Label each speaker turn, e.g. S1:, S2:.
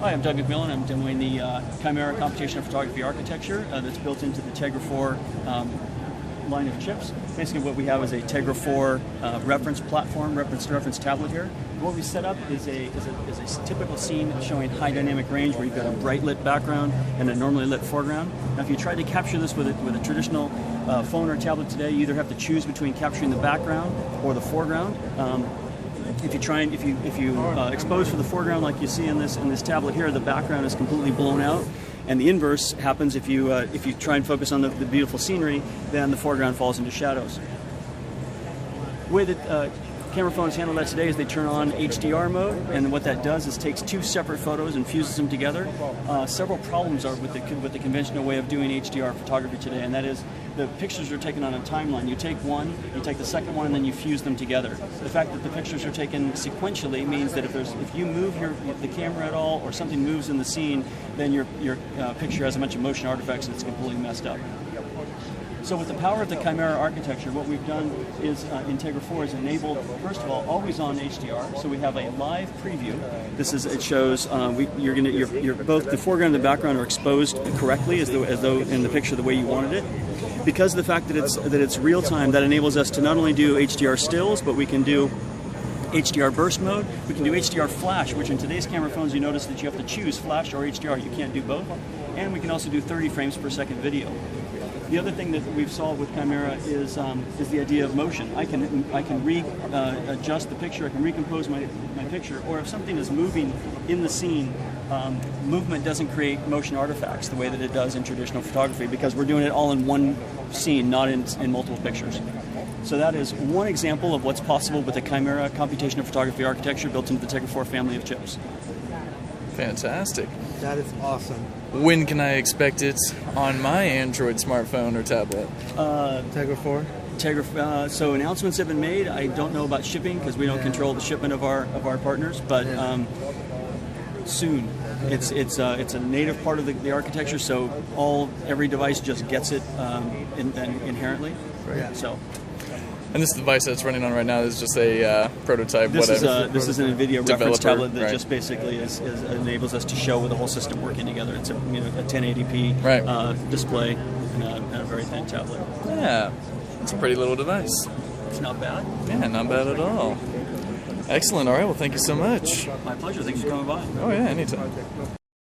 S1: Hi, I'm Doug McMillan. I'm demoing the Chimera computational photography architecture that's built into the Tegra 4 line of chips. Basically what we have is a Tegra 4 reference platform, reference tablet here. What we set up is a typical scene showing high dynamic range where you've got a bright lit background and a normally lit foreground. Now if you try to capture this with a traditional phone or tablet today, you either have to choose between capturing the background or the foreground. If you expose for the foreground like you see in this tablet here, the background is completely blown out. And the inverse happens if you try and focus on the beautiful scenery, then the foreground falls into shadows. The way that camera phones handle that today is they turn on HDR mode, and what that does is takes two separate photos and fuses them together. Several problems are with the conventional way of doing HDR photography today, and that is the pictures are taken on a timeline. You take one, you take the second one, and then you fuse them together. The fact that the pictures are taken sequentially means that if you move the camera at all or something moves in the scene, then your picture has a bunch of motion artifacts and it's completely messed up. So with the power of the Chimera architecture, what we've done is in Tegra 4 is enabled, first of all, always on HDR. So we have a live preview. It shows both the foreground and the background are exposed correctly as though in the picture the way you wanted it. Because of the fact that it's real time, that enables us to not only do HDR stills, but we can do HDR burst mode. We can do HDR flash, which in today's camera phones you notice that you have to choose flash or HDR. You can't do both. And we can also do 30 frames per second video. The other thing that we've solved with Chimera is the idea of motion. I can readjust the picture, I can recompose my picture, or if something is moving in the scene, movement doesn't create motion artifacts the way that it does in traditional photography because we're doing it all in one scene, not in multiple pictures. So that is one example of what's possible with the Chimera computational photography architecture built into the Tegra 4 family of chips.
S2: Fantastic.
S3: That is awesome.
S2: When can I expect it on my Android smartphone or tablet?
S3: Tegra 4?
S1: So announcements have been made. I don't know about shipping because we don't control the shipment of our partners, but soon. It's a native part of the architecture, so every device just gets it inherently.
S3: Right.
S1: So.
S2: And this device that's running on right now is just a prototype.
S1: This is an NVIDIA reference tablet that
S2: right.
S1: just basically enables us to show the whole system working together. It's a 1080p display and a very thin tablet.
S2: Yeah, it's a pretty little device.
S1: It's not bad.
S2: Yeah, not bad at all. Excellent. All right. Well, thank you so much.
S1: My pleasure. Thanks for coming by.
S2: Oh yeah, anytime.